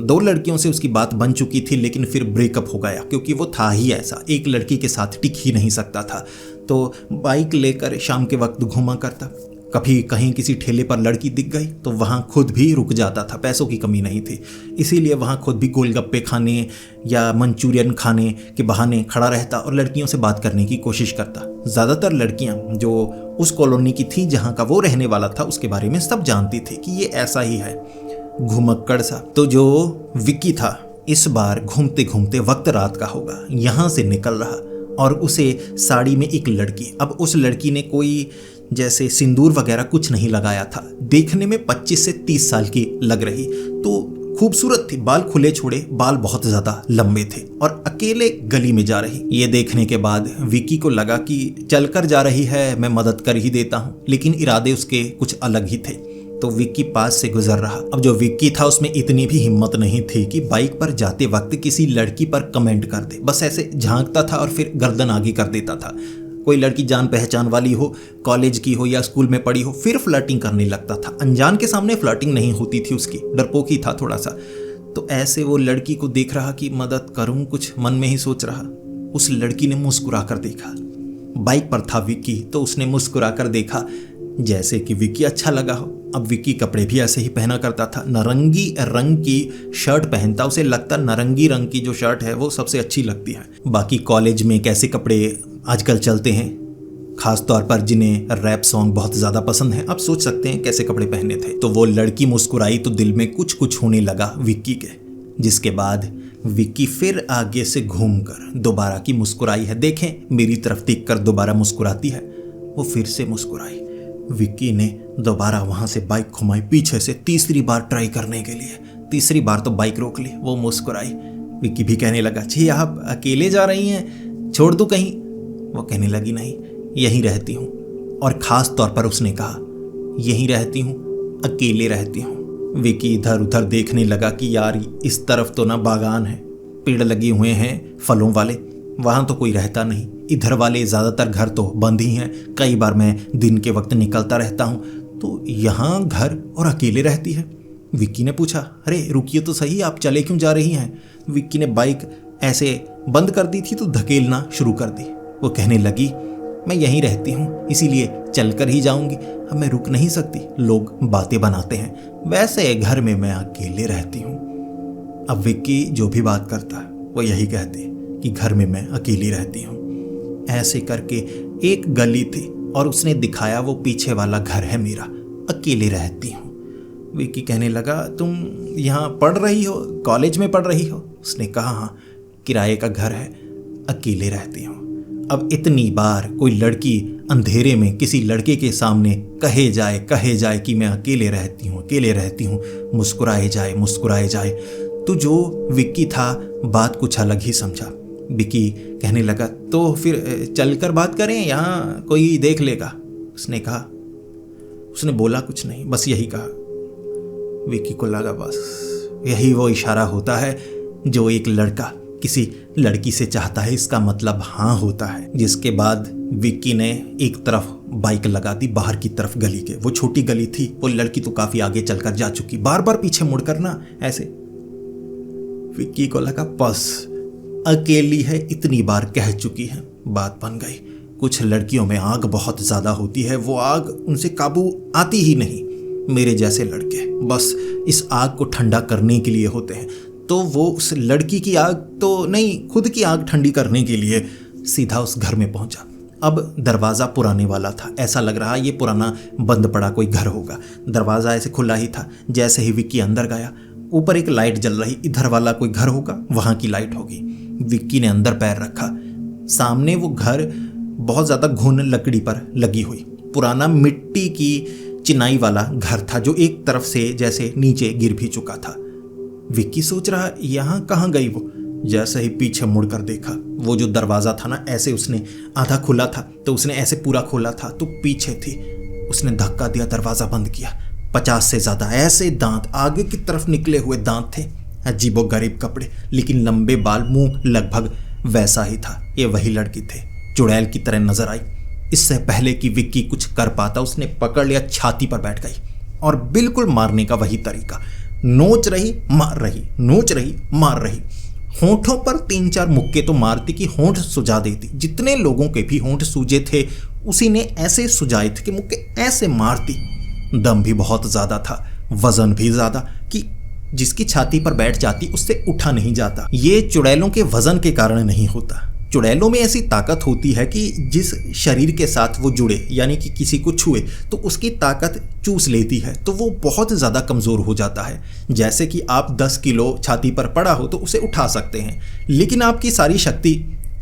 2 लड़कियों से उसकी बात बन चुकी थी, लेकिन फिर ब्रेकअप हो गया क्योंकि वो था ही ऐसा, एक लड़की के साथ टिक ही नहीं सकता था। तो बाइक लेकर शाम के वक्त घूमा करता। कभी कहीं किसी ठेले पर लड़की दिख गई तो वहाँ खुद भी रुक जाता था, पैसों की कमी नहीं थी, इसीलिए वहाँ खुद भी गोलगप्पे खाने या मंचूरियन खाने के बहाने खड़ा रहता और लड़कियों से बात करने की कोशिश करता। ज़्यादातर लड़कियाँ जो उस कॉलोनी की थी जहाँ का वो रहने वाला था उसके बारे में सब जानती थी कि ये ऐसा ही है, घुमक्कड़ सा। तो जो विक्की था इस बार घूमते घूमते वक्त रात का होगा, यहाँ से निकल रहा और उसे साड़ी में एक लड़की, अब उस लड़की ने कोई जैसे सिंदूर वगैरह कुछ नहीं लगाया था, देखने में 25 से 30 साल की लग रही, तो खूबसूरत थी, बाल खुले छोड़े, बाल बहुत ज़्यादा लंबे थे और अकेले गली में जा रही। ये देखने के बाद विक्की को लगा कि चलकर जा रही है, मैं मदद कर ही देता हूँ, लेकिन इरादे उसके कुछ अलग ही थे। तो विक्की पास से गुजर रहा। अब जो विक्की था उसमें इतनी भी हिम्मत नहीं थी कि बाइक पर जाते वक्त किसी लड़की पर कमेंट कर दे, बस ऐसे झांकता था और फिर गर्दन आगे कर देता था। कोई लड़की जान पहचान वाली हो, कॉलेज की हो या स्कूल में पढ़ी हो, फिर फ्लर्टिंग करने लगता था। अनजान के सामने फ्लर्टिंग नहीं होती थी उसकी, डरपोक ही था थोड़ा सा। तो ऐसे वो लड़की को देख रहा कि मदद करूं, कुछ मन में ही सोच रहा। उस लड़की ने मुस्कुरा कर देखा, बाइक पर था विक्की तो उसने मुस्कुरा कर देखा जैसे कि विक्की अच्छा लगा हो। अब विक्की कपड़े भी ऐसे ही पहना करता था, नारंगी रंग की शर्ट पहनता, उसे लगता नारंगी रंग की जो शर्ट है वो सबसे अच्छी लगती है। बाकी कॉलेज में कैसे कपड़े आजकल चलते हैं, खास तौर पर जिन्हें रैप सॉन्ग बहुत ज़्यादा पसंद है, आप सोच सकते हैं कैसे कपड़े पहने थे। तो वो लड़की मुस्कुराई तो दिल में कुछ कुछ होने लगा विक्की के, जिसके बाद विक्की फिर आगे से घूमकर दोबारा की मुस्कुराई है, देखें मेरी तरफ देखकर दोबारा मुस्कुराती है। वो फिर से मुस्कुराई। विक्की ने दोबारा वहाँ से बाइक घुमाई पीछे से, तीसरी बार ट्राई करने के लिए। तीसरी बार तो बाइक रोक ली, वो मुस्कुराई। विक्की भी कहने लगा, जी आप अकेले जा रही हैं, छोड़ दूँ कहीं? वो कहने लगी, नहीं यहीं रहती हूँ। और ख़ास तौर पर उसने कहा, यहीं रहती हूँ, अकेले रहती हूँ। विक्की इधर उधर देखने लगा कि यार इस तरफ तो ना बागान है, पेड़ लगे हुए हैं फलों वाले, वहाँ तो कोई रहता नहीं, इधर वाले ज़्यादातर घर तो बंद ही हैं, कई बार मैं दिन के वक्त निकलता रहता हूँ, तो यहाँ घर और अकेले रहती है। विक्की ने पूछा, अरे रुकिए तो सही, आप चले क्यों जा रही हैं? विक्की ने बाइक ऐसे बंद कर दी थी तो धकेलना शुरू कर दी। वो कहने लगी, मैं यहीं रहती हूँ इसीलिए चलकर ही जाऊंगी, अब मैं रुक नहीं सकती, लोग बातें बनाते हैं, वैसे घर में मैं अकेले रहती हूँ। अब विक्की जो भी बात करता है वो यही कहती कि घर में मैं अकेली रहती हूँ। ऐसे करके एक गली थी और उसने दिखाया वो पीछे वाला घर है मेरा, अकेले रहती हूँ। विक्की कहने लगा, तुम यहाँ पढ़ रही हो, कॉलेज में पढ़ रही हो? उसने कहा, हाँ किराए का घर है, अकेले रहती हूँ। अब इतनी बार कोई लड़की अंधेरे में किसी लड़के के सामने कहे जाए कि मैं अकेले रहती हूँ, मुस्कुराए जाए, तो जो विक्की था बात कुछ अलग ही समझा। विक्की कहने लगा, तो फिर चलकर बात करें, यहाँ कोई देख लेगा? उसने कहा, उसने बोला कुछ नहीं, बस यही कहा। विक्की को लगा बस यही वो इशारा होता है जो एक लड़का किसी लड़की से चाहता है, इसका मतलब हाँ होता है। जिसके बाद विक्की ने एक तरफ बाइक लगा दी बाहर की तरफ गली के। वो छोटी गली थी, वो लड़की तो काफी आगे चलकर जा चुकी, बार बार पीछे मुड़कर ना ऐसे। विक्की को लगा बस अकेली है, इतनी बार कह चुकी है, बात बन गई। कुछ लड़कियों में आग बहुत ज्यादा होती है, वो आग उनसे काबू आती ही नहीं। मेरे जैसे लड़के बस इस आग को ठंडा करने के लिए होते हैं, तो वो उस लड़की की आग तो नहीं, खुद की आग ठंडी करने के लिए सीधा उस घर में पहुंचा। अब दरवाज़ा पुराने वाला था, ऐसा लग रहा ये पुराना बंद पड़ा कोई घर होगा। दरवाज़ा ऐसे खुला ही था। जैसे ही विक्की अंदर गया, ऊपर एक लाइट जल रही, इधर वाला कोई घर होगा, वहाँ की लाइट होगी। विक्की ने अंदर पैर रखा। सामने वो घर बहुत ज़्यादा घुन लकड़ी पर लगी हुई पुराना मिट्टी की चिनाई वाला घर था, जो एक तरफ से जैसे नीचे गिर भी चुका था। विक्की सोच रहा यहाँ कहाँ गई वो। जैसे ही पीछे मुड़कर देखा, वो जो दरवाज़ा था ना, ऐसे उसने आधा खुला था तो उसने ऐसे पूरा खोला था तो पीछे थी। उसने धक्का दिया, दरवाज़ा बंद किया। 50 से ज़्यादा ऐसे दांत, आगे की तरफ निकले हुए दांत थे, अजीबोगरीब कपड़े, लेकिन लंबे बाल, मुंह लगभग वैसा ही था। ये वही लड़की थे, चुड़ैल की तरह नजर आई। इससे पहले कि विक्की कुछ कर पाता, उसने पकड़ लिया, छाती पर बैठ गई और बिल्कुल मारने का वही तरीका, नोच रही मार रही, नोच रही मार रही। होंठों पर 3-4 मुक्के तो मारती कि होंठ सुजा देती। जितने लोगों के भी होंठ सूजे थे, उसी ने ऐसे सुजाए थे कि मुक्के ऐसे मारती। दम भी बहुत ज़्यादा था, वजन भी ज़्यादा, कि जिसकी छाती पर बैठ जाती उससे उठा नहीं जाता। ये चुड़ैलों के वजन के कारण नहीं होता। चुड़ैलों में ऐसी ताकत होती है कि जिस शरीर के साथ वो जुड़े, यानी कि किसी को छुए तो उसकी ताकत चूस लेती है, तो वो बहुत ज़्यादा कमज़ोर हो जाता है। जैसे कि आप 10 किलो छाती पर पड़ा हो तो उसे उठा सकते हैं, लेकिन आपकी सारी शक्ति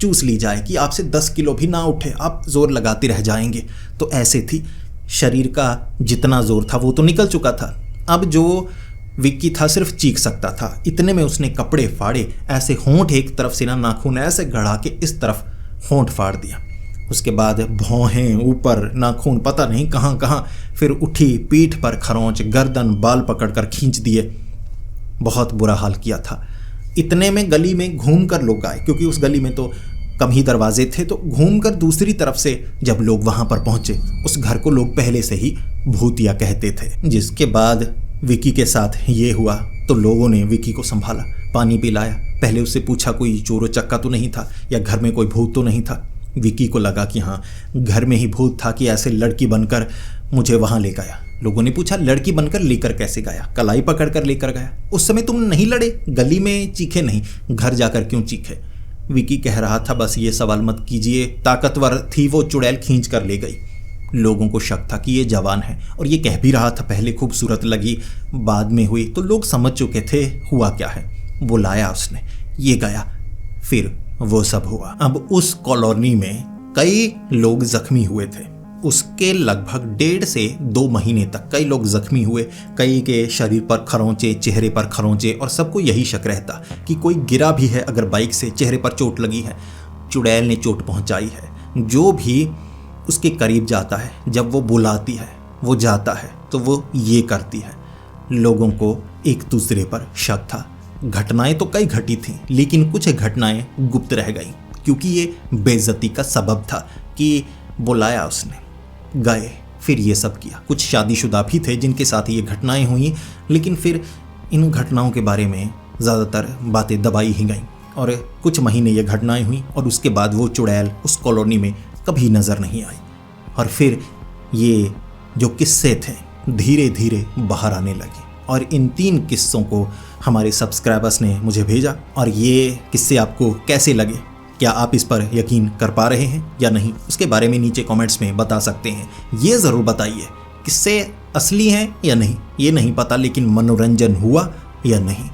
चूस ली जाए कि आपसे 10 किलो भी ना उठे, आप जोर लगाते रह जाएंगे। तो ऐसे थी, शरीर का जितना जोर था वो तो निकल चुका था। अब जो विक्की था सिर्फ चीख सकता था। इतने में उसने कपड़े फाड़े, ऐसे होंठ एक तरफ से ना नाखून ऐसे गड़ा के इस तरफ होंठ फाड़ दिया। उसके बाद भौहें ऊपर, नाखून पता नहीं कहाँ कहाँ, फिर उठी, पीठ पर खरोंच, गर्दन, बाल पकड़कर खींच दिए। बहुत बुरा हाल किया था। इतने में गली में घूम कर लोग आए, क्योंकि उस गली में तो कम ही दरवाजे थे, तो घूमकर दूसरी तरफ से जब लोग वहां पर पहुंचे, उस घर को लोग पहले से ही भूतिया कहते थे। जिसके बाद विक्की के साथ ये हुआ तो लोगों ने विक्की को संभाला, पानी पिलाया, पहले उससे पूछा कोई चोर चक्का तो नहीं था या घर में कोई भूत तो नहीं था। विक्की को लगा कि हाँ, घर में ही भूत था कि ऐसे लड़की बनकर मुझे वहाँ ले गया। लोगों ने पूछा लड़की बनकर लेकर कैसे गया? कलाई पकड़ कर लेकर गया। उस समय तुम नहीं लड़े, गली में चीखे नहीं, घर जाकर क्यों चीखे? विक्की कह रहा था बस ये सवाल मत कीजिए, ताकतवर थी वो, चुड़ैल खींच कर ले गई। लोगों को शक था कि ये जवान है, और ये कह भी रहा था पहले खूबसूरत लगी, बाद में हुई तो लोग समझ चुके थे हुआ क्या है। वो लाया उसने, ये गया, फिर वो सब हुआ। अब उस कॉलोनी में कई लोग जख्मी हुए थे। उसके लगभग 1.5 से 2 महीने तक कई लोग जख्मी हुए। कई के शरीर पर खरोंचे, चेहरे पर खरोंचे, और सबको यही शक रहता कि कोई गिरा भी है अगर बाइक से, चेहरे पर चोट लगी है, चुड़ैल ने चोट पहुंचाई है। जो भी उसके करीब जाता है, जब वो बुलाती है, वो जाता है तो वो ये करती है। लोगों को एक दूसरे पर शक था। घटनाएं तो कई घटी थीं, लेकिन कुछ घटनाएं गुप्त रह गईं, क्योंकि ये बेइज्जती का सबब था कि बुलाया उसने, गए, फिर ये सब किया। कुछ शादीशुदा भी थे जिनके साथ ये घटनाएं हुई, लेकिन फिर इन घटनाओं के बारे में ज़्यादातर बातें दबाई ही गईं, और कुछ महीने ये घटनाएं हुई, और उसके बाद वो चुड़ैल उस कॉलोनी में कभी नज़र नहीं आई। और फिर ये जो किस्से थे धीरे धीरे बाहर आने लगे, और इन 3 किस्सों को हमारे सब्सक्राइबर्स ने मुझे भेजा। और ये किस्से आपको कैसे लगे, क्या आप इस पर यकीन कर पा रहे हैं या नहीं, उसके बारे में नीचे कमेंट्स में बता सकते हैं। ये ज़रूर बताइए किस्से असली हैं या नहीं, ये नहीं पता, लेकिन मनोरंजन हुआ या नहीं,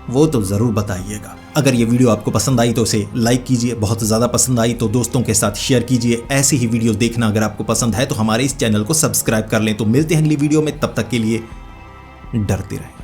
वो तो ज़रूर बताइएगा। अगर ये वीडियो आपको पसंद आई तो उसे लाइक कीजिए, बहुत ज़्यादा पसंद आई तो दोस्तों के साथ शेयर कीजिए। ऐसी ही वीडियो देखना अगर आपको पसंद है तो हमारे इस चैनल को सब्सक्राइब कर लें। तो मिलते हैं अगली वीडियो में, तब तक के लिए डरते रहें।